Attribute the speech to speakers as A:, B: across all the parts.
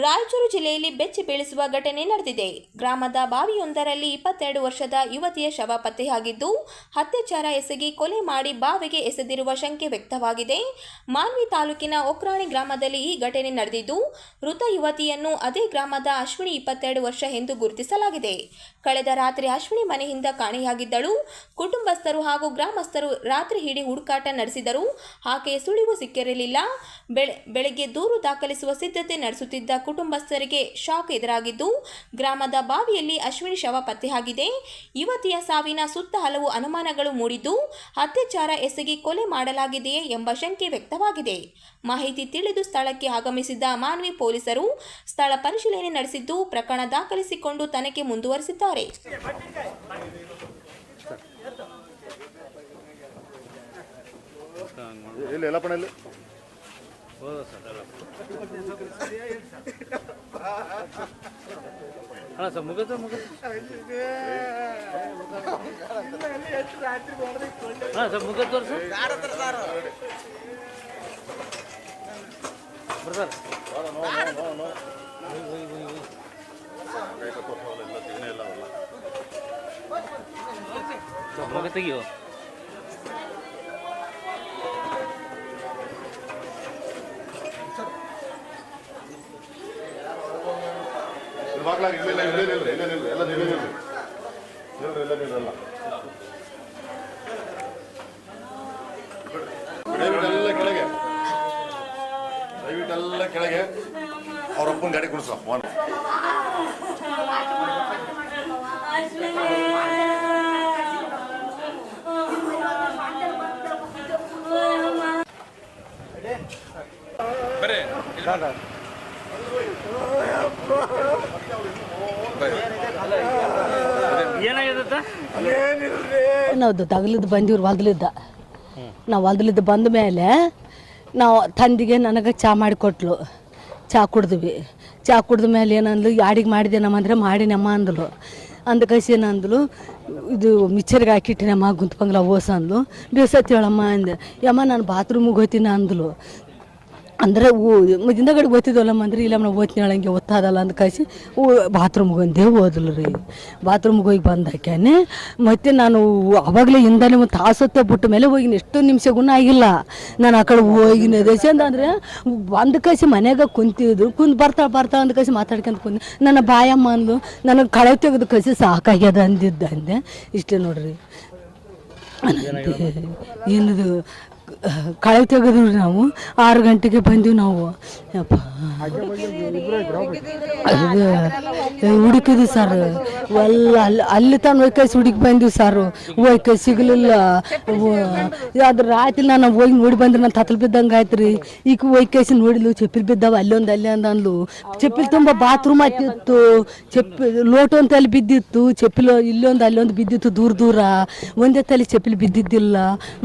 A: ರಾಯಚೂರು ಜಿಲ್ಲೆಯಲ್ಲಿ ಬೆಚ್ಚಿ ಬೀಳಿಸುವ ಘಟನೆ ನಡೆದಿದೆ. ಗ್ರಾಮದ ಬಾವಿಯೊಂದರಲ್ಲಿ 22 ವರ್ಷದ ಯುವತಿಯ ಶವ ಪತ್ತೆಯಾಗಿದ್ದು, ಅತ್ಯಾಚಾರ ಎಸಗಿ ಕೊಲೆ ಮಾಡಿ ಬಾವಿಗೆ ಎಸೆದಿರುವ ಶಂಕೆ ವ್ಯಕ್ತವಾಗಿದೆ. ಮಾನ್ವಿ ತಾಲೂಕಿನ ಒಕ್ರಾಣಿ ಗ್ರಾಮದಲ್ಲಿ ಈ ಘಟನೆ ನಡೆದಿದ್ದು, ಮೃತ ಯುವತಿಯನ್ನು ಅದೇ ಗ್ರಾಮದ ಅಶ್ವಿನಿ 22 ವರ್ಷ ಎಂದು ಗುರುತಿಸಲಾಗಿದೆ. ಕಳೆದ ರಾತ್ರಿ ಅಶ್ವಿನಿ ಮನೆಯಿಂದ ಕಾಣೆಯಾಗಿದ್ದಳು. ಕುಟುಂಬಸ್ಥರು ಹಾಗೂ ಗ್ರಾಮಸ್ಥರು ರಾತ್ರಿ ಇಡೀ ಹುಡುಕಾಟ ನಡೆಸಿದರೂ ಆಕೆಯ ಸುಳಿವು ಸಿಕ್ಕಿರಲಿಲ್ಲ. ಬೆಳಗ್ಗೆ ದೂರು ದಾಖಲಿಸುವ ಸಿದ್ಧತೆ ನಡೆಸುತ್ತಿದ್ದ ಕುಟುಂಬಸ್ಥರಿಗೆ ಶಾಕ್ ಎದುರಾಗಿದ್ದು, ಗ್ರಾಮದ ಬಾವಿಯಲ್ಲಿ ಅಶ್ವಿನಿ ಶವ ಪತ್ತೆಯಾಗಿದೆ. ಯುವತಿಯ ಸಾವಿನ ಸುತ್ತ ಹಲವು ಅನುಮಾನಗಳು ಮೂಡಿದ್ದು, ಅತ್ಯಾಚಾರ ಎಸಗಿ ಕೊಲೆ ಮಾಡಲಾಗಿದೆಯೇ ಎಂಬ ಶಂಕೆ ವ್ಯಕ್ತವಾಗಿದೆ. ಮಾಹಿತಿ ತಿಳಿದು ಸ್ಥಳಕ್ಕೆ ಆಗಮಿಸಿದ್ದ ಮಾನ್ವಿ ಪೊಲೀಸರು ಸ್ಥಳ ಪರಿಶೀಲನೆ ನಡೆಸಿದ್ದು, ಪ್ರಕರಣ ದಾಖಲಿಸಿಕೊಂಡು ತನಿಖೆ ಮುಂದುವರೆಸಿದ್ದಾರೆ.
B: ತೆಗಿಯೋ
C: ದಯವಿಟ್ಟೆಲ್ಲ ಕೆಳಗೆ ಅವರಪ್ಪನ ಗಾಡಿ ಕುಣಿಸ
D: ನಾವು ತಗಲಿದ್ದು ಬಂದಿವ್ರು ಹೊಲ್ದಲಿದ್ದ. ನಾವು ಹೊಲ್ದಲಿದ್ದು ಬಂದ ಮೇಲೆ ನಾವು ತಂದಿಗೆ ನನಗೆ ಚಹಾ ಮಾಡಿಕೊಟ್ಲು. ಚಹಾ ಕುಡ್ದ್ವಿ. ಚಹಾ ಕುಡ್ದ ಮೇಲೆ ಏನಂದ್ಲು, ಯಾಡಿಗೆ ಮಾಡಿದೇನಮ್ಮ ಅಂದರೆ ಮಾಡಿನಮ್ಮ ಅಂದಳು. ಅಂದಕಸಿ ಏನಂದ್ಲು, ಇದು ಮಿಕ್ಚರ್ಗೆ ಹಾಕಿಟ್ಟಿನಮ್ಮ ಗುಂತ್ಪಂಗ್ಲ ಓಸ ಅಂದ್ಲು. ಬೇಸತ್ತು ಹೇಳಮ್ಮ ಅಂದೆ. ಯಮ್ಮ ನಾನು ಬಾತ್ರೂಮಿಗೆ ಹೋಗ್ತೀನಿ ಅಂದ್ಲು. ಅಂದರೆ ಹಿಂದಗಡೆ ಓದ್ತಿದ್ವಲ್ಲಮ್ಮ ಅಂದ್ರೆ ಇಲ್ಲ ನಾವು ಓದ್ತೀನಿ ಹೇಳಂಗೆ ಓದ್ತಾದಲ್ಲ ಅಂದ ಕಳಿಸಿ ಬಾತ್ರೂಮ್ಗೆ ಒಂದೇ ಓದಲು ರೀ. ಬಾತ್ರೂಮ್ಗೆ ಹೋಗಿ ಬಂದಾಕ್ಯಾನೆ ಮತ್ತು ನಾನು ಅವಾಗಲೇ ಹಿಂದಲೇ ಒಂದು ತಾಸೊತ್ತೆ ಬಿಟ್ಟ ಮೇಲೆ ಹೋಗಿನಿ. ಎಷ್ಟು ನಿಮಿಷ ಗುಣ ಆಗಿಲ್ಲ ನಾನು ಆ ಕಡೆ ಹೋಗಿನ ದೇಶಂದ ಅಂದರೆ ಒಂದು ಕಳಿಸಿ ಮನೆಯಾಗ ಕುಂತಿದ್ರು. ಬರ್ತಾ ಅಂದ ಕಳಿಸಿ ಮಾತಾಡ್ಕೊಂತ ಕುಂತ ನನ್ನ ಬಾಯಮ್ಮ ಅಂದ್ಲು. ನನಗೆ ಕಳೆ ತೆಗೆದು ಕಳಿಸಿ ಸಾಕಾಗ್ಯದ ಅಂದೆ. ಇಷ್ಟೇ ನೋಡ್ರಿ. ಏನದು ಕಳೆ ತೆಗೆದ್ರಿ. ನಾವು 6 ಗಂಟೆಗೆ ಬಂದೀವಿ. ನಾವು ಯಪ್ಪ ಹುಡುಕಿದ್ವಿ ಸರ್. ಅಲ್ಲಿ ತಾನು ಒಯ್ಕೈಸಿ ಹುಡುಕಿ ಬಂದೀವಿ ಸರ್. ಒಯ್ಕೈ ಸಿಗಲಿಲ್ಲ. ಅದ್ರ ರಾತ್ರಿ ನಾನು ಹೋಗಿ ನೋಡಿ ಬಂದ್ರೆ ನಾನು ತತ್ತಲು ಬಿದ್ದಂಗೆ ಆಯ್ತು ರೀ. ಈಗ ಒಯ್ಕೈಸಿ ನೋಡಿದ್ಲು. ಚಪ್ಪಲಿ ಬಿದ್ದಾವ ಅಲ್ಲೊಂದು ಅಲ್ಲಿ ಅಂದ್ಲು. ಚಪ್ಪಲಿ ತುಂಬ ಬಾತ್ರೂಮ್ ಹತ್ತಿತ್ತು. ಲೋಟ ಅಂತ ಅಲ್ಲಿ ಬಿದ್ದಿತ್ತು. ಚಪ್ಪಲಿ ಇಲ್ಲೊಂದು ಅಲ್ಲೊಂದು ಬಿದ್ದಿತ್ತು. ದೂರ ಒಂದೇ ತಲೆ ಚಪ್ಪಲಿ ಬಿದ್ದಿದ್ದಿಲ್ಲ.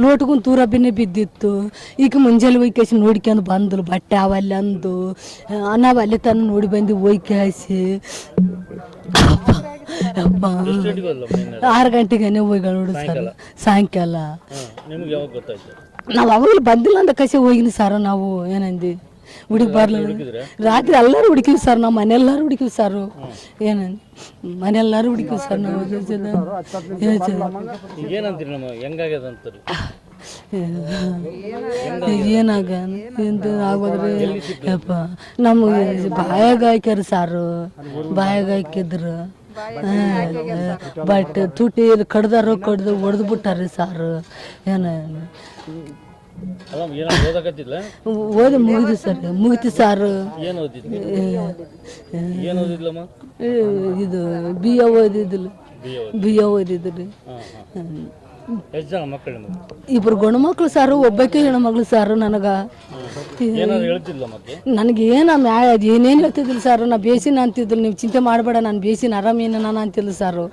D: ಲೋಟಗೊಂದು ದೂರ ಬೆನ್ನೆ ಬಿದ್ದಿತ್ತು. ಈಗ ಮುಂಜಾನೆ ಒಯ್ಕೈಸಿ ನೋಡ್ಕೊಂಡು ಬಂದಳು. ಬಟ್ಟೆ ಅವಲ್ಲಿ ಅಂದು ನಾವು ಅಲ್ಲಿ ತಾನು ನೋಡಿ ಬಂದು ಒಯ್ಕಾಯಿಸಿ 6 ಗಂಟೆಗೆ ಹೋಗಿ ನೋಡಿ ಸರ್. ಸಾಯಂಕಾಲ ನಾವು ಅವಾಗಲೂ ಬಂದಿಲ್ಲ ಅಂತ ಕಸಿ ಹೋಗಿನಿ ಸರ್. ನಾವು ಏನಂದು ಹುಡುಗಿ ಬರ್ಲಿಲ್ಲ. ರಾತ್ರಿ ಎಲ್ಲರೂ ಹುಡುಕಿವಿ ಸರ್. ನಾವು ಮನೆಯೆಲ್ಲರೂ ಹುಡುಕಿವಿ ಸರ್. ಏನಂದು ಮನೆಯೆಲ್ಲರೂ ಹುಡುಕಿವಿ ಸರ್. ನಾವು ಏನಾಗ ಆಗೋದ್ರಿ ಯಪ್ಪ. ನಮಗೆ ಬಾಯಾಗ ಹಾಕ್ಯಾರ ಸಾರು. ಬಾಯಾಗ ಹಾಕಿದ್ರು. ಬಟ್ ತುಟಿ ಕಡ್ದಾರು ಹೊಡೆದು ಬಿಟ್ಟಾರಿ ಸಾರು. ಓದಿ ಮುಗಿದು ಸರ್. ಮುಗಿತು ಸಾರು. ಇದು BA ಓದಿದ್ದಿಲ್ಲ. BA ಓದಿದ್ರಿ. ಇಬ್ರು ಗಂಡು ಮಕ್ಳು ಸಾರು, ಒಬ್ಬಕ್ಕೆ ಹೆಣ್ಮಕ್ಳು ಸಾರು. ನನಗೇನು ಏನೇನು ಹೇಳ್ತಿದ್ದಿಲ್ಲ ಸಾರು. ನಾ ಬೇಸಿನ ಅಂತಿದ್ಲು. ನೀವು ಚಿಂತೆ ಮಾಡಬೇಡ, ನಾನು ಬೇಸಿನ ಆರಾಮೇನ ನಾನು ಅಂತಿದ್ಲು ಸಾರು.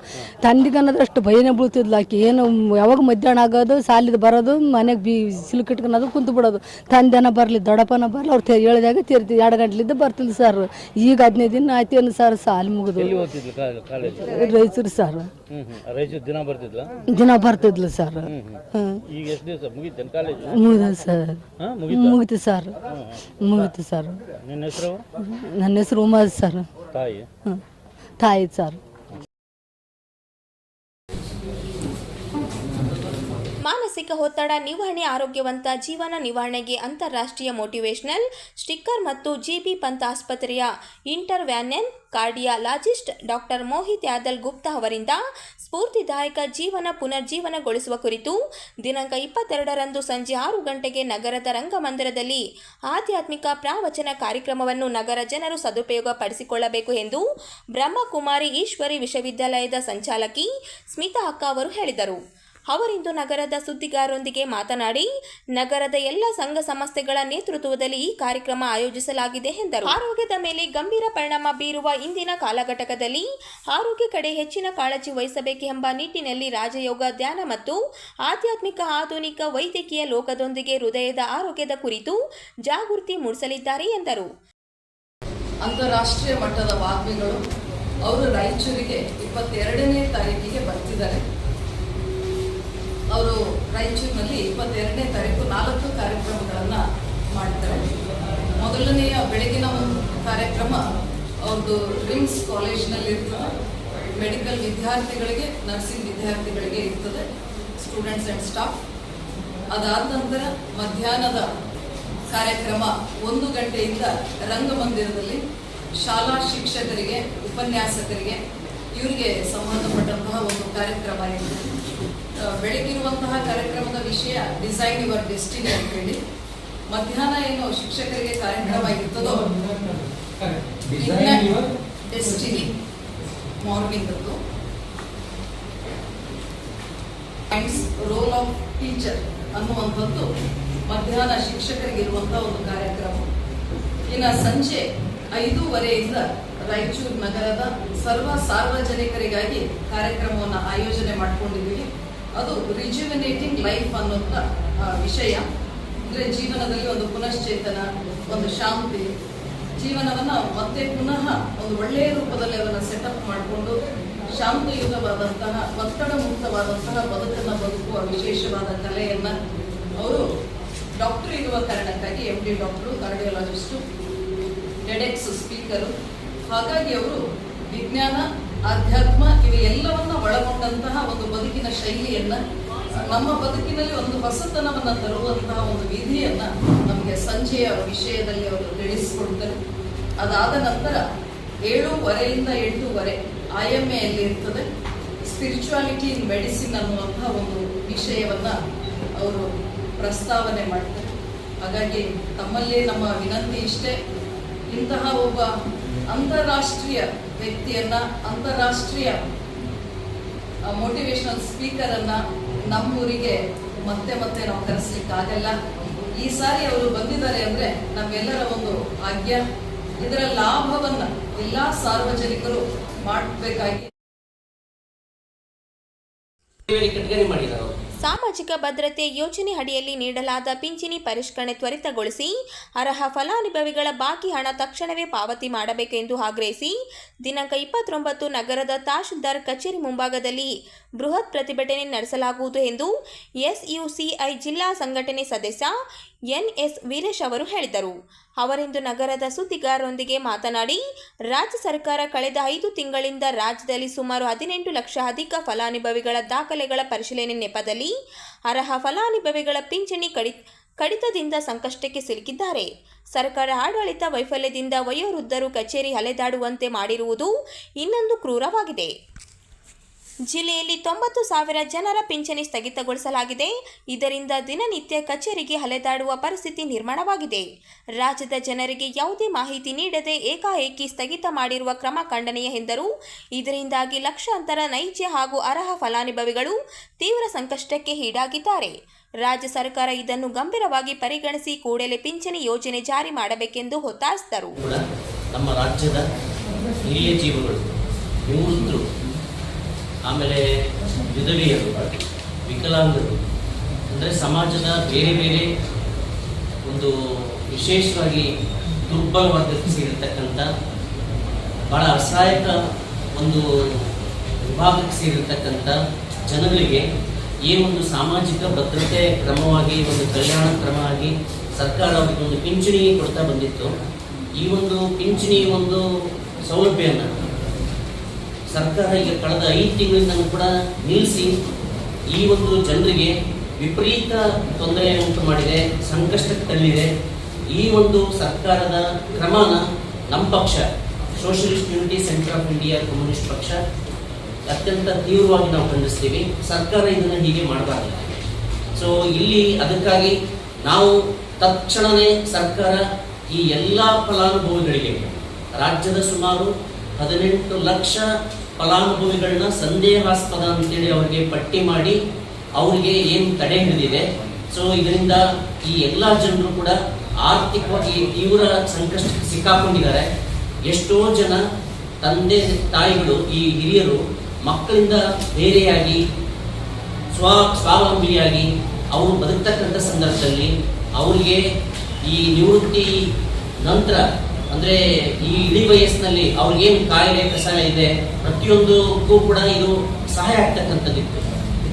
D: ತಂದಿಗೆ ಅನ್ನೋದು ಅಷ್ಟು ಭಯನೇ ಬೀಳ್ತಿದ್ಲು ಆಕೆ. ಏನು ಯಾವಾಗ ಮಧ್ಯಾಹ್ನ ಆಗೋದು, ಸಾಲಿದು ಬರೋದು, ಮನೆಗೆ ಸಿಲುಕಿಟ್ಕೊಳೋದು, ಕುಂತು ಬಿಡೋದು. ತಂದೆನ ಬರಲಿ ದೊಡ್ಡಪ್ಪನ ಬರಲಿ, ಅವ್ರು ಹೇಳಿದಾಗ ತೀರ್ತಿ 2 ಗಂಟಲಿದ್ದ ಬರ್ತಿದ್ಲು ಸಾರು. ಈಗ 15 ದಿನ ಆಯ್ತೇನು ಸಾರು ಸಾಲು ಮುಗಿದು. ರಾಯಚೂರು ಸಾರು.
B: ರಾಯಚೂರು ದಿನ ಬರ್ತಿದ್ಲ?
D: ದಿನ ಬರ್ತಿದ್ಲು ಸರ್.
B: ಈಗ ಎಷ್ಟು ದಿವಸ ಮುಗೀತು ಕಾಲೇಜ್?
D: ಮುಗಿದ ಸರ್, ಮುಗಿತು ಸರ್, ಮುಗಿತು ಸರ್.
B: ನಿನ್ನ ಹೆಸರು?
D: ನನ್ನ ಹೆಸರು ಉಮಾಜ್ ಸರ್.
B: ತಾಯಿ?
D: ತಾಯಿ ಸರ್.
A: ಮಾನಸಿಕ ಒತ್ತಡ ನಿವಾರಣೆ ಆರೋಗ್ಯವಂತ ಜೀವನ ನಿವಾರಣೆಗೆ ಅಂತಾರಾಷ್ಟ್ರೀಯ ಮೋಟಿವೇಶನಲ್ ಸ್ಟಿಕ್ಕರ್ ಮತ್ತು ಜಿಬಿ ಪಂತ್ ಆಸ್ಪತ್ರೆಯ ಇಂಟರ್ವ್ಯಾನೆನ್ ಕಾರ್ಡಿಯಾಲಜಿಸ್ಟ್ ಡಾಕ್ಟರ್ ಮೋಹಿತ್ ಯಾದಲ್ ಗುಪ್ತಾ ಅವರಿಂದ ಸ್ಫೂರ್ತಿದಾಯಕ ಜೀವನ ಪುನರ್ಜೀವನಗೊಳಿಸುವ ಕುರಿತು ದಿನಾಂಕ 22ರಂದು ಸಂಜೆ 6 ಗಂಟೆಗೆ ನಗರದ ರಂಗಮಂದಿರದಲ್ಲಿ ಆಧ್ಯಾತ್ಮಿಕ ಪ್ರವಚನ ಕಾರ್ಯಕ್ರಮವನ್ನು ನಗರ ಜನರು ಸದುಪಯೋಗ ಪಡಿಸಿಕೊಳ್ಳಬೇಕು ಎಂದು ಬ್ರಹ್ಮಕುಮಾರಿ ಈಶ್ವರಿ ವಿಶ್ವವಿದ್ಯಾಲಯದ ಸಂಚಾಲಕಿ ಸ್ಮಿತಾ ಅಕ್ಕ ಅವರು ಹೇಳಿದರು. ಅವರಿಂದು ನಗರದ ಸುದ್ದಿಗಾರರೊಂದಿಗೆ ಮಾತನಾಡಿ, ನಗರದ ಎಲ್ಲ ಸಂಘ ಸಂಸ್ಥೆಗಳ ನೇತೃತ್ವದಲ್ಲಿ ಈ ಕಾರ್ಯಕ್ರಮ ಆಯೋಜಿಸಲಾಗಿದೆ ಎಂದರು. ಆರೋಗ್ಯದ ಮೇಲೆ ಗಂಭೀರ ಪರಿಣಾಮ ಬೀರುವ ಇಂದಿನ ಕಾಲಘಟ್ಟದಲ್ಲಿ ಆರೋಗ್ಯ ಕಡೆ ಹೆಚ್ಚಿನ ಕಾಳಜಿ ವಹಿಸಬೇಕೆಂಬ ನಿಟ್ಟಿನಲ್ಲಿ ರಾಜಯೋಗ, ಧ್ಯಾನ ಮತ್ತು ಆಧ್ಯಾತ್ಮಿಕ ಆಧುನಿಕ ವೈದ್ಯಕೀಯ ಲೋಕದೊಂದಿಗೆ ಹೃದಯದ ಆರೋಗ್ಯದ ಕುರಿತು ಜಾಗೃತಿ ಮೂಡಿಸಲಿದ್ದಾರೆ ಎಂದರು.
E: ಅಂತಾರಾಷ್ಟ್ರೀಯ ಮಟ್ಟದ ವಾಗ್ಮಿಗಳು ಅವರು ರಾಯಚೂರಿಗೆ 22ನೇ ತಾರೀಕಿಗೆ ಬರ್ತಿದ್ದಾರೆ. ಅವರು ರಾಯಚೂರಿನಲ್ಲಿ 22ನೇ ತಾರೀಕು 4 ಕಾರ್ಯಕ್ರಮಗಳನ್ನು ಮಾಡ್ತಾರೆ. ಮೊದಲನೆಯ ಬೆಳಗಿನ ಒಂದು ಕಾರ್ಯಕ್ರಮ ಅವ್ರದ್ದು ರಿಮ್ಸ್ ಕಾಲೇಜ್ನಲ್ಲಿ ಇರ್ತದೆ. ಮೆಡಿಕಲ್ ವಿದ್ಯಾರ್ಥಿಗಳಿಗೆ, ನರ್ಸಿಂಗ್ ವಿದ್ಯಾರ್ಥಿಗಳಿಗೆ ಇರ್ತದೆ, ಸ್ಟೂಡೆಂಟ್ಸ್ ಆ್ಯಂಡ್ ಸ್ಟಾಫ್. ಅದಾದ ನಂತರ ಮಧ್ಯಾಹ್ನದ ಕಾರ್ಯಕ್ರಮ 1 ಗಂಟೆಯಿಂದ ರಂಗಮಂದಿರದಲ್ಲಿ ಶಾಲಾ ಶಿಕ್ಷಕರಿಗೆ, ಉಪನ್ಯಾಸಕರಿಗೆ ಇವರಿಗೆ ಸಂಬಂಧಪಟ್ಟಂತಹ ಒಂದು ಕಾರ್ಯಕ್ರಮ ಇದೆ. ಬೆಳಗಿರುವಂತಹ ಕಾರ್ಯಕ್ರಮದ ವಿಷಯ ಡಿಸೈನ್ ಯುವರ್ ಡೆಸ್ಟಿನಿ ಅಂತ ಹೇಳಿ. ಮಧ್ಯಾಹ್ನ ಏನು ಶಿಕ್ಷಕರಿಗೆ ಕಾರ್ಯಕ್ರಮ ಇರ್ತದೋ destiny morning role of teacher ಅನ್ನುವಂಥದ್ದು ಮಧ್ಯಾಹ್ನ ಶಿಕ್ಷಕರಿಗಿರುವಂತಹ ಒಂದು ಕಾರ್ಯಕ್ರಮ. ಇನ್ನು ಸಂಜೆ 5:30ಯಿಂದ ರಾಯಚೂರು ನಗರದ ಸರ್ವ ಸಾರ್ವಜನಿಕರಿಗಾಗಿ ಕಾರ್ಯಕ್ರಮವನ್ನು ಆಯೋಜನೆ ಮಾಡಿಕೊಂಡಿದ್ದೀವಿ. ಅದು ರಿಜ್ಯುವಿನೇಟಿಂಗ್ ಲೈಫ್ ಅನ್ನುವಂಥ ವಿಷಯ. ಅಂದರೆ ಜೀವನದಲ್ಲಿ ಒಂದು ಪುನಶ್ಚೇತನ, ಒಂದು ಶಾಂತಿ, ಜೀವನವನ್ನು ಮತ್ತೆ ಪುನಃ ಒಂದು ಒಳ್ಳೆಯ ರೂಪದಲ್ಲಿ ಅದನ್ನು ಸೆಟಪ್ ಮಾಡಿಕೊಂಡು ಶಾಂತಿಯುತವಾದಂತಹ, ಒತ್ತಡ ಮುಕ್ತವಾದಂತಹ ಬದುಕನ್ನು ಬದುಕುವ ವಿಶೇಷವಾದ ಕಲೆಯನ್ನು ಅವರು ಡಾಕ್ಟರ್ ಇರುವ ಕಾರಣಕ್ಕಾಗಿ MD ಡಾಕ್ಟರು, ಕಾರ್ಡಿಯಾಲಜಿಸ್ಟು, ಟೆಡೆಕ್ಸ್ ಸ್ಪೀಕರು. ಹಾಗಾಗಿ ಅವರು ವಿಜ್ಞಾನ, ಆಧ್ಯಾತ್ಮ ಇವೆಲ್ಲವನ್ನ ಒಳಗೊಂಡಂತಹ ಒಂದು ಬದುಕಿನ ಶೈಲಿಯನ್ನ, ನಮ್ಮ ಬದುಕಿನಲ್ಲಿ ಒಂದು ಹೊಸತನವನ್ನು ತರುವಂತಹ ಒಂದು ವಿಧಿಯನ್ನ ನಮಗೆ ಸಂಜೆಯ ವಿಷಯದಲ್ಲಿ ಅವರು ತಿಳಿಸಿಕೊಡ್ತಾರೆ. ಅದಾದ ನಂತರ 7:15ರಿಂದ 8:30 IMAಯಲ್ಲಿ ಇರ್ತದೆ. ಸ್ಪಿರಿಚುವಾಲಿಟಿ ಇನ್ ಮೆಡಿಸಿನ್ ಅನ್ನುವಂತಹ ಒಂದು ವಿಷಯವನ್ನ ಅವರು ಪ್ರಸ್ತಾವನೆ ಮಾಡ್ತಾರೆ. ಹಾಗಾಗಿ ತಮ್ಮಲ್ಲಿ ನಮ್ಮ ವಿನಂತಿ ಇಷ್ಟೇ, ಇಂತಹ ಒಬ್ಬ ಅಂತಾರಾಷ್ಟ್ರೀಯ ವ್ಯಕ್ತಿಯನ್ನ, ಅಂತಾರಾಷ್ಟ್ರೀಯ ಮೋಟಿವೇಶನಲ್ ಸ್ಪೀಕರನ್ನು ನಮ್ಮೂರಿಗೆ ಮತ್ತೆ ಮತ್ತೆ ನಾವು ಕರೆಸಲಿಕ್ಕಾಗಲ್ಲ. ಈ ಸಾರಿ ಅವರು ಬಂದಿದ್ದಾರೆ ಅಂದರೆ ನಮ್ಮೆಲ್ಲರ ಒಂದು ಭಾಗ್ಯ. ಇದರ ಲಾಭವನ್ನು ಎಲ್ಲ ಸಾರ್ವಜನಿಕರು ಮಾಡಬೇಕಾಗಿ
A: ಸಾಮಾಜಿಕ ಭದ್ರತೆ ಯೋಜನೆ ಅಡಿಯಲ್ಲಿ ನೀಡಲಾದ ಪಿಂಚಣಿ ಪರಿಷ್ಕರಣೆ ತ್ವರಿತಗೊಳಿಸಿ ಅರ್ಹ ಫಲಾನುಭವಿಗಳ ಬಾಕಿ ಹಣ ತಕ್ಷಣವೇ ಪಾವತಿ ಮಾಡಬೇಕೆಂದು ಆಗ್ರಹಿಸಿ ದಿನಾಂಕ 29 ನಗರದ ತಹಶೀಲ್ದಾರ್ ಕಚೇರಿ ಮುಂಭಾಗದಲ್ಲಿ ಬೃಹತ್ ಪ್ರತಿಭಟನೆ ನಡೆಸಲಾಗುವುದು ಎಂದು SUCI ಜಿಲ್ಲಾ ಸಂಘಟನೆ ಸದಸ್ಯ NS ವೀರೇಶ್ ಅವರು ಹೇಳಿದರು. ಅವರಿಂದು ನಗರದ ಸುದ್ದಿಗಾರರೊಂದಿಗೆ ಮಾತನಾಡಿ, ರಾಜ್ಯ ಸರ್ಕಾರ ಕಳೆದ 5 ತಿಂಗಳಿಂದ ರಾಜ್ಯದಲ್ಲಿ ಸುಮಾರು 18 ಲಕ್ಷ ಅಧಿಕ ಫಲಾನುಭವಿಗಳ ದಾಖಲೆಗಳ ಪರಿಶೀಲನೆ ನೆಪದಲ್ಲಿ ಅರ್ಹ ಫಲಾನುಭವಿಗಳ ಪಿಂಚಣಿ ಕಡಿತದಿಂದ ಸಂಕಷ್ಟಕ್ಕೆ ಸಿಲುಕಿದ್ದಾರೆ. ಸರ್ಕಾರ ಆಡಳಿತ ವೈಫಲ್ಯದಿಂದ ವಯೋವೃದ್ಧರು ಕಚೇರಿ ಅಲೆದಾಡುವಂತೆ ಮಾಡಿರುವುದು ಇನ್ನೊಂದು ಕ್ರೂರವಾಗಿದೆ. ಜಿಲ್ಲೆಯಲ್ಲಿ 90,000 ಜನರ ಪಿಂಚಣಿ ಸ್ಥಗಿತಗೊಳಿಸಲಾಗಿದೆ. ಇದರಿಂದ ದಿನನಿತ್ಯ ಕಚೇರಿಗೆ ಅಲೆದಾಡುವ ಪರಿಸ್ಥಿತಿ ನಿರ್ಮಾಣವಾಗಿದೆ. ರಾಜ್ಯದ ಜನರಿಗೆ ಯಾವುದೇ ಮಾಹಿತಿ ನೀಡದೆ ಏಕಾಏಕಿ ಸ್ಥಗಿತ ಮಾಡಿರುವ ಕ್ರಮ ಖಂಡನೀಯ ಎಂದರು. ಇದರಿಂದಾಗಿ ಲಕ್ಷಾಂತರ ನೈಜ ಹಾಗೂ ಅರ್ಹ ಫಲಾನುಭವಿಗಳು ತೀವ್ರ ಸಂಕಷ್ಟಕ್ಕೆ ಈಡಾಗಿದ್ದಾರೆ. ರಾಜ್ಯ ಸರ್ಕಾರ ಇದನ್ನು ಗಂಭೀರವಾಗಿ ಪರಿಗಣಿಸಿ ಕೂಡಲೇ ಪಿಂಚಣಿ ಯೋಜನೆ ಜಾರಿ ಮಾಡಬೇಕೆಂದು ಒತ್ತಾಯಿಸಿದರು.
F: ನಮ್ಮ ರಾಜ್ಯದ ಹಿರಿಯ ಜೀವಗಳು, ನಿವೃತ್ತರು, ಆಮೇಲೆ ವಿಧವೆಯರು, ವಿಕಲಾಂಗರು, ಅಂದರೆ ಸಮಾಜದ ಬೇರೆ ಬೇರೆ ಒಂದು ವಿಶೇಷವಾಗಿ ದುರ್ಬಲ ವರ್ಗಕ್ಕೆ ಸೇರಿರ್ತಕ್ಕಂಥ ಭಾಳ ಅಸಹಾಯಕ ಒಂದು ವಿಭಾಗಕ್ಕೆ ಸೇರಿರ್ತಕ್ಕಂಥ ಜನಗಳಿಗೆ ಈ ಒಂದು ಸಾಮಾಜಿಕ ಭದ್ರತೆ ಕ್ರಮವಾಗಿ, ಒಂದು ಕಲ್ಯಾಣ ಕ್ರಮವಾಗಿ ಸರ್ಕಾರ ಅವರಿಗೆ ಒಂದು ಪಿಂಚಣಿ ಕೊಡ್ತಾ ಬಂದಿತ್ತು. ಈ ಒಂದು ಪಿಂಚಣಿ ಒಂದು ಸೌಲಭ್ಯವನ್ನು ಸರ್ಕಾರ ಈಗ ಕಳೆದ 5 ತಿಂಗಳಿಂದ ಕೂಡ ನಿಲ್ಲಿಸಿ ಈ ಒಂದು ಜನರಿಗೆ ವಿಪರೀತ ತೊಂದರೆ ಉಂಟು ಮಾಡಿದೆ, ಸಂಕಷ್ಟಕ್ಕೆ ತಳ್ಳಿದೆ. ಈ ಒಂದು ಸರ್ಕಾರದ ಕ್ರಮನ ನಮ್ಮ ಪಕ್ಷ socialist unity centre of India communist ಪಕ್ಷ ಅತ್ಯಂತ ತೀವ್ರವಾಗಿ ನಾವು ಖಂಡಿಸ್ತೀವಿ. ಸರ್ಕಾರ ಇದನ್ನು ಹೀಗೆ ಮಾಡಬಾರ್ದು. ಸೊ ಇಲ್ಲಿ ಅದಕ್ಕಾಗಿ ನಾವು ತಕ್ಷಣವೇ ಸರ್ಕಾರ ಈ ಎಲ್ಲ ಫಲಾನುಭವಿಗಳಿಗೆ, ರಾಜ್ಯದ ಸುಮಾರು 18 ಲಕ್ಷ ಫಲಾನುಭವಿಗಳನ್ನ ಸಂದೇಹಾಸ್ಪದ ಅಂತೇಳಿ ಅವರಿಗೆ ಪಟ್ಟಿ ಮಾಡಿ ಅವರಿಗೆ ಏನು ತಡೆ ಹಿಡಿದಿದೆ. ಸೊ ಇದರಿಂದ ಈ ಎಲ್ಲ ಜನರು ಕೂಡ ಆರ್ಥಿಕವಾಗಿ ತೀವ್ರ ಸಂಕಷ್ಟಕ್ಕೆ ಸಿಕ್ಕಾಕೊಂಡಿದ್ದಾರೆ. ಎಷ್ಟೋ ಜನ ತಂದೆ ತಾಯಿಗಳು, ಈ ಹಿರಿಯರು ಮಕ್ಕಳಿಂದ ಬೇರೆಯಾಗಿ ಸ್ವಾವಲಂಬಿಯಾಗಿ ಅವರು ಬದುಕ್ತಕ್ಕಂಥ ಸಂದರ್ಭದಲ್ಲಿ ಅವರಿಗೆ ಈ ನಿವೃತ್ತಿ ನಂತರ ಅಂದರೆ ಈ ಇಳಿ ವಯಸ್ಸಿನಲ್ಲಿ ಅವ್ರಿಗೇನು ಕಾಯಿಲೆ ಕಸಾಯ ಇದೆ ಪ್ರತಿಯೊಂದಕ್ಕೂ ಕೂಡ ಇದು ಸಹಾಯ ಆಗ್ತಕ್ಕಂಥದ್ದಿತ್ತು.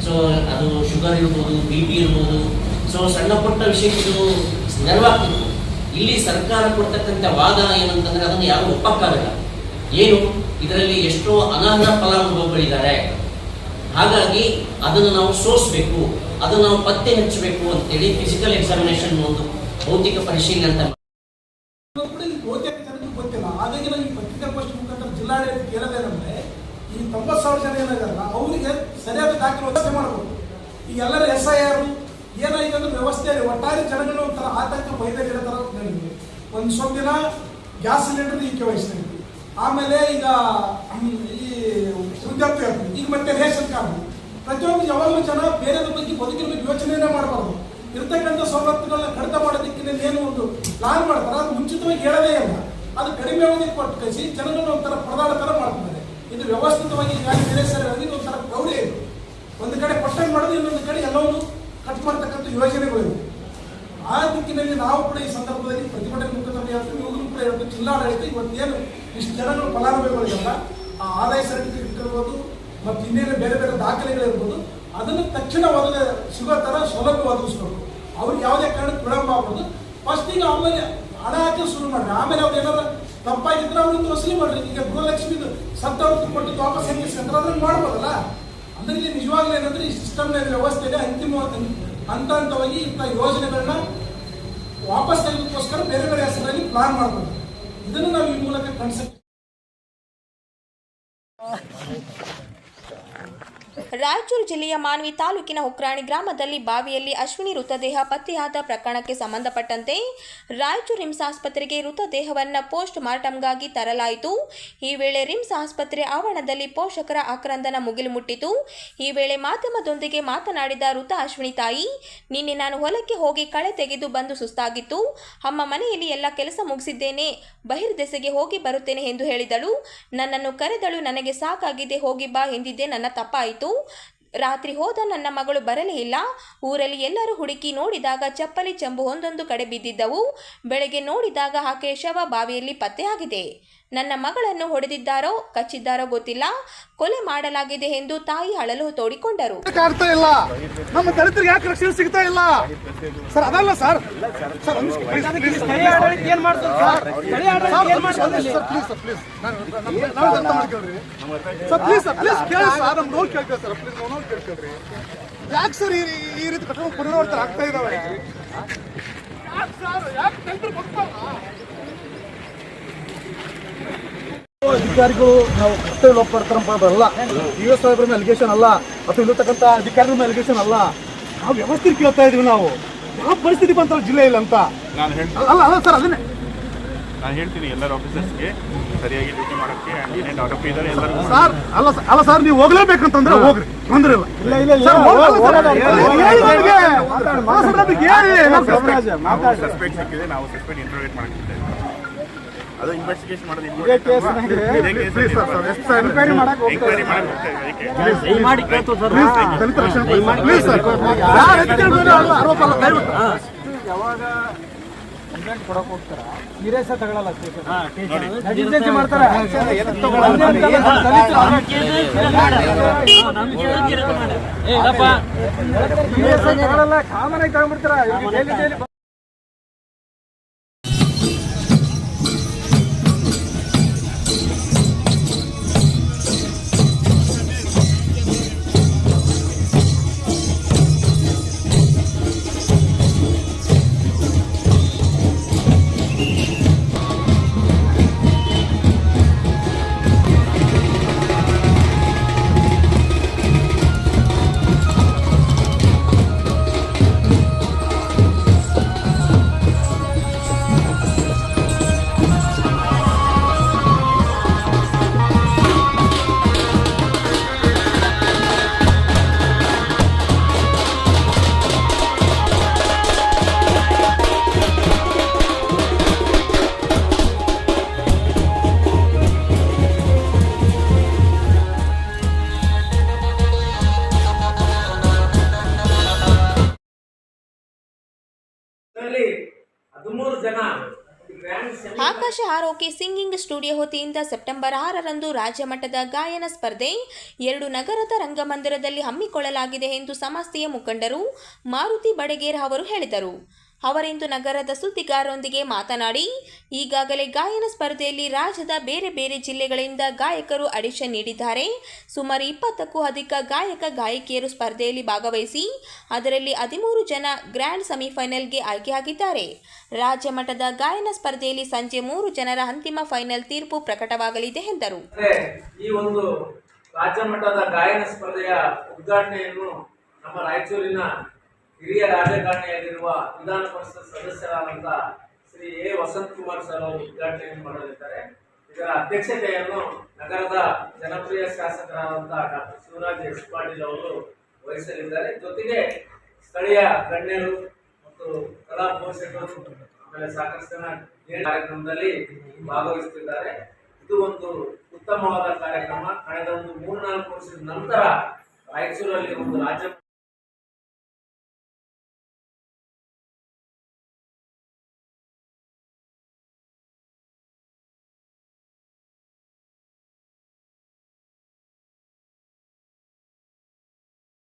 F: ಸೊ ಅದು ಶುಗರ್ ಇರ್ಬೋದು, BP ಇರ್ಬೋದು. ಸೊ ಸಣ್ಣ ಪುಟ್ಟ ವಿಷಯಕ್ಕೆ ಇದು ನೆರವಾಗ್ತಿತ್ತು. ಇಲ್ಲಿ ಸರ್ಕಾರ ಕೊಡ್ತಕ್ಕಂಥ ವಾದ ಏನಂತಂದ್ರೆ ಅದನ್ನು ಯಾರು ಒಪ್ಪಕ್ಕಾಗಲ್ಲ. ಏನು ಇದರಲ್ಲಿ ಎಷ್ಟೋ ಅನರ್ಹ ಫಲಾನುಭವಿಗಳಿದ್ದಾರೆ, ಹಾಗಾಗಿ ಅದನ್ನು ನಾವು ಸೋಸಬೇಕು, ಅದನ್ನು ನಾವು ಪತ್ತೆ ಹಚ್ಚಬೇಕು ಅಂತೇಳಿ ಫಿಸಿಕಲ್ ಎಕ್ಸಾಮಿನೇಷನ್ ಒಂದು ಭೌತಿಕ ಪರಿಶೀಲನೆ ಅಂತ
G: ಗೊತ್ತಿಲ್ಲ. ಹಾಗಾಗಿ ನಾವು ಈ ಪತ್ರಿಕಾಗೋಷ್ಠಿ ಮುಖಾಂತರ ಜಿಲ್ಲಾಡಳಿತ ಕೇಳೋದೇನಂದ್ರೆ ಈ 90,000 ಜನ ಏನಾಗಲ್ಲ ಅವರಿಗೆ ಸರಿಯಾದ ದಾಖಲೆ ವ್ಯವಸ್ಥೆ ಮಾಡಬೇಕು. ಈಗ ಎಲ್ಲರ SIR ಏನಾಗಿದೆ ಅಂದ್ರೆ ವ್ಯವಸ್ಥೆಯಲ್ಲಿ ಒಟ್ಟಾರೆ ಜನಗಳು ಒಂಥರ ಆತಂಕ ಭಯದಲ್ಲಿರೋ ಥರ ನಡೆದಿದೆ. ಒಂದು ಸ್ವಲ್ಪ ದಿನ ಗ್ಯಾಸ್ ಸಿಲಿಂಡರ್ EKYC ನಡೆದಿದೆ, ಆಮೇಲೆ ಈಗ ಈ ವೃದ್ಧಾಪ್ಯ, ಈಗ ಮತ್ತೆ ರೇಷನ್ ಕಾರ್ಡ್. ಪ್ರತಿಯೊಂದು ಯಾವಾಗಲೂ ಜನ ಬೇರೆದ್ರ ಬಗ್ಗೆ ಬದುಕಿನ ಬಗ್ಗೆ ಯೋಚನೆಯೇ ಮಾಡಬಾರ್ದು. ಇರ್ತಕ್ಕಂಥ ಸವಲತ್ತುಗಳನ್ನ ಕಡಿತ ಮಾಡೋದಕ್ಕೆ ಏನು ಒಂದು ಪ್ಲಾನ್ ಮಾಡ್ತಾರೆ, ಅದು ಮುಂಚಿತವಾಗಿ ಹೇಳೋದೇ ಇಲ್ಲ. ಅದು ಕಡಿಮೆ ಅವಧಿಗೆ ಕೊಟ್ಟು ಕಳಿಸಿ ಜನಗಳನ್ನ ಒಂಥರ ಪರದಾಡ ಥರ ಮಾಡ್ತಾರೆ. ಇದು ವ್ಯವಸ್ಥಿತವಾಗಿ ಈಗಾಗಲೇ ಬೇರೆ ಸರಿ ಒಂಥರ ಗೌರಿ ಇದೆ. ಒಂದು ಕಡೆ ಪಟ್ಟಣ ಮಾಡೋದು, ಇನ್ನೊಂದು ಕಡೆ ಎಲ್ಲವನ್ನು ಕಟ್ ಮಾಡ್ತಕ್ಕಂಥ ಯೋಜನೆಗಳಿವೆ. ಆ ದಿಕ್ಕಿನಲ್ಲಿ ನಾವು ಕೂಡ ಈ ಸಂದರ್ಭದಲ್ಲಿ ಪ್ರತಿಭಟನೆ ಮುಖಾಂತರ ಹೇಳ್ತೀವಿ, ಇವುಗಳು ಕೂಡ ಹೇಳ್ತೀವಿ. ಜಿಲ್ಲಾಡಳಿತ ಇವತ್ತೇನು ಇಷ್ಟು ಜನಗಳು ಫಲಾನುಭವಿಗಳಿಗೆಲ್ಲ ಆ ಆದಾಯ ಸರ್ಟಿಫಿಕೇಟ್ ಇರ್ಬೋದು ಮತ್ತು ಇನ್ನೇನು ಬೇರೆ ಬೇರೆ ದಾಖಲೆಗಳಿರ್ಬೋದು, ಅದನ್ನು ತಕ್ಷಣ ಸಿಗೋ ಥರ ಸೌಲಭ್ಯ ಒದಗಿಸ್ಬೇಕು. ಅವ್ರಿಗೆ ಯಾವುದೇ ಕಾರಣಕ್ಕೆ ವಿಳಂಬ ಆಗ್ಬೋದು. ಫಸ್ಟಿಗೆ ಆಮೇಲೆ ಹಣ ಹಾಕಿ ಶುರು ಮಾಡ್ರಿ, ಆಮೇಲೆ ಅವ್ರು ಏನಾದ್ರು ತಪ್ಪಾಗಿದ್ರೆ ಅವ್ರಿಂದ ವಸೂಲಿ ಮಾಡ್ರಿ. ಈಗ ಗೃಹಲಕ್ಷ್ಮಿದು 10,000 ಕೊಟ್ಟಿದ್ದು ವಾಪಸ್ ಹೆಂಗೆ ಅಂದ್ರೆ ಅದನ್ನು ಮಾಡ್ಬೋದಲ್ಲ. ಅಂದ್ರೆ ಇಲ್ಲಿ ನಿಜವಾಗ್ಲೂ ಏನಂದ್ರೆ ಈ ಸಿಸ್ಟಮ್ನಲ್ಲಿ ವ್ಯವಸ್ಥೆಯಲ್ಲಿ ಅಂತಿಮ ಹಂತ ಹಂತವಾಗಿ ಇಂಥ ಯೋಜನೆಗಳನ್ನ ವಾಪಸ್ ತೆಗೆದಕ್ಕೋಸ್ಕರ ಬೇರೆ ಬೇರೆ ಹೆಸರಲ್ಲಿ ಪ್ಲಾನ್ ಮಾಡ್ಬೋದು. ಇದನ್ನು ನಾವು ಈ ಮೂಲಕ ಕಾಣಿಸ್ತೀವಿ.
A: ರಾಯಚೂರು ಜಿಲ್ಲೆಯ ಮಾನ್ವಿ ತಾಲೂಕಿನ ಹುಕ್ರಾಣಿ ಗ್ರಾಮದಲ್ಲಿ ಬಾವಿಯಲ್ಲಿ ಅಶ್ವಿನಿ ಮೃತದೇಹ ಪತ್ತೆಯಾದ ಪ್ರಕರಣಕ್ಕೆ ಸಂಬಂಧಪಟ್ಟಂತೆ ರಾಯಚೂರು ರಿಮ್ಸ್ ಆಸ್ಪತ್ರೆಗೆ ಮೃತದೇಹವನ್ನು ಪೋಸ್ಟ್ ಮಾರ್ಟಂಗಾಗಿ ತರಲಾಯಿತು. ಈ ವೇಳೆ ರಿಮ್ಸ್ ಆಸ್ಪತ್ರೆ ಆವರಣದಲ್ಲಿ ಪೋಷಕರ ಆಕ್ರಂದನ ಮುಗಿಲು ಮುಟ್ಟಿತು. ಈ ವೇಳೆ ಮಾಧ್ಯಮದೊಂದಿಗೆ ಮಾತನಾಡಿದ ಮೃತ ಅಶ್ವಿನಿ ತಾಯಿ, ನಿನ್ನೆ ನಾನು ಹೊಲಕ್ಕೆ ಹೋಗಿ ಕಳೆ ತೆಗೆದು ಬಂದು ಸುಸ್ತಾಗಿತ್ತು. ಅಮ್ಮ ಮನೆಯಲ್ಲಿ ಎಲ್ಲ ಕೆಲಸ ಮುಗಿಸಿದ್ದೇನೆ, ಬಹಿರ್ದೆಸೆಗೆ ಹೋಗಿ ಬರುತ್ತೇನೆ ಎಂದು ಹೇಳಿದಳು. ನನ್ನನ್ನು ಕರೆದಳು. ನನಗೆ ಸಾಕಾಗಿದೆ, ಹೋಗಿ ಬಾ ಎಂದಿದ್ದೆ, ನನ್ನ ತಪ್ಪಾಯಿತು. ರಾತ್ರಿ ಹೋದ ನನ್ನ ಮಗಳು ಬರಲೇ ಇಲ್ಲ. ಊರಲ್ಲಿ ಎಲ್ಲರೂ ಹುಡುಕಿ ನೋಡಿದಾಗ ಚಪ್ಪಲಿ ಚಂಬು ಒಂದೊಂದು ಕಡೆ ಬಿದ್ದಿದ್ದವು. ಬೆಳಗ್ಗೆ ನೋಡಿದಾಗ ಆಕೆಯ ಶವ ಬಾವಿಯಲ್ಲಿ ಪತ್ತೆಯಾಗಿದೆ. ನನ್ನ ಮಗಳನ್ನು ಹೊಡೆದಿದ್ದಾರೋ ಕಚ್ಚಿದ್ದಾರೋ ಗೊತ್ತಿಲ್ಲ, ಕೊಲೆ ಮಾಡಲಾಗಿದೆ ಎಂದು ತಾಯಿ ಅಳಲು ತೋಡಿಕೊಂಡರು.
H: ನಮ್ಮ ದಲಿತರಿಗೆ ಯಾಕೆ ರಕ್ಷಣೆ ಸಿಗ್ತಾ ಇಲ್ಲ ಸರ್? ಅದಲ್ಲ ಸರ್, ಏನ್ ಮಾಡ್ತಾರೆ ಯಾಕೆ ಸರ್ ಈ ರೀತಿ ಕಟ್ಟಡ ಪುನರಾವರ್ತನೆ ಆಗ್ತಾ ಇದಾವೆ? ಅಧಿಕಾರಿಗಳು ನಾವು ಕರ್ತವ್ಯ ಲೋಪಡ್ತಾರಲ್ಲ, US ಸಾಹೇಬ್ರ ಮೇಲೆ ಅಲಿಗೇಷನ್ ಅಲ್ಲ, ಅಥವಾ ಇಲ್ಲಿರ್ತಕ್ಕಂಥ ಅಧಿಕಾರಿಗಳ ಮೇಲೆ ಅಲಿಗೇಷನ್ ಅಲ್ಲ. ನಾವು ವ್ಯವಸ್ಥೆ ಕೇಳ್ತಾ ಇದೀವಿ. ನಾವು ಯಾವ ಪರಿಸ್ಥಿತಿ ಬಂತ ಜಿಲ್ಲೆ ಇಲ್ಲ ಅಂತ
I: ನಾನು ಹೇಳ್ತೀನಿ.
H: ಅಲ್ಲ ಸರ್, ಅದನ್ನೇ
I: ನಾನು ಹೇಳ್ತೀನಿ ಎಲ್ಲರ ಆಫೀಸರ್ಸ್ಗೆ ಸರಿಯಾಗಿ ಡ್ಯೂಟಿ ಮಾಡೋಕ್ಕೆ ಏನೇನು ಆರೋಪಿ ಇದ್ದಾರೆ ಎಲ್ಲರೂ
H: ಸರ್. ಅಲ್ಲ ಸರ್, ನೀವು ಹೋಗ್ಲೇಬೇಕಂತಂದ್ರೆ ಹೋಗ್ರಿ, ತೊಂದರೆ ಇಲ್ಲ.
I: ಸಸ್ಪೆಕ್ಟ್ ಸಿಕ್ಕಿದೆ, ನಾವು ಸಸ್ಪೆಕ್ಟ್ ಇಂಟ್ರೋಗೇಟ್ ಮಾಡ್ತಿದ್ದೇವೆ. ಅದು ಇನ್ವೆಸ್ಟಿಗೇಷನ್ ಮಾಡೋದು
H: ಯಾವಾಗ ಸ್ಟೇಟ್ಮೆಂಟ್ ಕೊಡಕ್ಕೆ ಹೋಗ್ತಾರ ಸೀರಿಯಸ್ ತಗೊಳ್ಳಲ್ಲ ನೆಗ್ಲಿಜೆನ್ಸಿ ಮಾಡ್ತಾರೆ ಕಾಮನ್ ಆಗಿ ತಗೊಂಡ್ಬಿಡ್ತಾರ.
A: ಆಕಾಶ ಆರೋಕೆ ಸಿಂಗಿಂಗ್ ಸ್ಟುಡಿಯೋ ವತಿಯಿಂದ ಸೆಪ್ಟೆಂಬರ್ 6ರಂದು ರಾಜ್ಯ ಮಟ್ಟದ ಗಾಯನ ಸ್ಪರ್ಧೆ 2 ನಗರದ ರಂಗಮಂದಿರದಲ್ಲಿ ಹಮ್ಮಿಕೊಳ್ಳಲಾಗಿದೆ ಎಂದು ಸಂಸ್ಥೆಯ ಮುಖಂಡರು ಮಾರುತಿ ಬಡಗೇರ ಅವರು ಹೇಳಿದರು. ಅವರಿಂದು ನಗರದ ಸುದ್ದಿಗಾರರೊಂದಿಗೆ ಮಾತನಾಡಿ, ಈಗಾಗಲೇ ಗಾಯನ ಸ್ಪರ್ಧೆಯಲ್ಲಿ ರಾಜ್ಯದ ಬೇರೆ ಬೇರೆ ಜಿಲ್ಲೆಗಳಿಂದ ಗಾಯಕರು ಆಡಿಷನ್ ನೀಡಿದ್ದಾರೆ. ಸುಮಾರು 20ಕ್ಕೂ ಅಧಿಕ ಗಾಯಕ ಗಾಯಕಿಯರು ಸ್ಪರ್ಧೆಯಲ್ಲಿ ಭಾಗವಹಿಸಿ ಅದರಲ್ಲಿ 13 ಜನ ಗ್ರ್ಯಾಂಡ್ ಸೆಮಿಫೈನಲ್ಗೆ ಆಯ್ಕೆಯಾಗಿದ್ದಾರೆ. ರಾಜ್ಯ ಮಟ್ಟದ ಗಾಯನ ಸ್ಪರ್ಧೆಯಲ್ಲಿ ಸಂಜೆ 3 ಜನರ ಅಂತಿಮ ಫೈನಲ್ ತೀರ್ಪು ಪ್ರಕಟವಾಗಲಿದೆ ಎಂದರು.
J: ಈ ಒಂದು ರಾಜ್ಯ ಮಟ್ಟದ ಗಾಯನ ಸ್ಪರ್ಧೆಯ ಉದ್ಘಾಟನೆಯನ್ನು ನಮ್ಮ ರಾಯಚೂರಿನ ಹಿರಿಯ ರಾಜಕಾರಣಿಯಾಗಿರುವ ವಿಧಾನ ಪರಿಷತ್ ಸದಸ್ಯರಾದಂಥ ಶ್ರೀ ಎ ವಸಂತ್ ಕುಮಾರ್ ಸರ್ ಅವರು ಉದ್ಘಾಟನೆಯನ್ನು ಮಾಡಲಿದ್ದಾರೆ. ಇದರ ಅಧ್ಯಕ್ಷತೆಯನ್ನು ನಗರದ ಜನಪ್ರಿಯ ಶಾಸಕರಾದಂಥ ಡಾಕ್ಟರ್ ಶಿವರಾಜ್ ಎಸ್ ಪಾಟೀಲ್ ಅವರು ವಹಿಸಲಿದ್ದಾರೆ. ಜೊತೆಗೆ ಸ್ಥಳೀಯ ಗಣ್ಯರು ಮತ್ತು ಕಲಾ ಪೋಷಕರು ಆಮೇಲೆ ಸಾಕಷ್ಟು ಜನ ಕಾರ್ಯಕ್ರಮದಲ್ಲಿ ಭಾಗವಹಿಸುತ್ತಿದ್ದಾರೆ. ಇದು ಒಂದು ಉತ್ತಮವಾದ ಕಾರ್ಯಕ್ರಮ. ಕಳೆದ ಒಂದು 3-4 ವರ್ಷದ ನಂತರ ರಾಯಚೂರಲ್ಲಿ ಒಂದು ರಾಜ್ಯ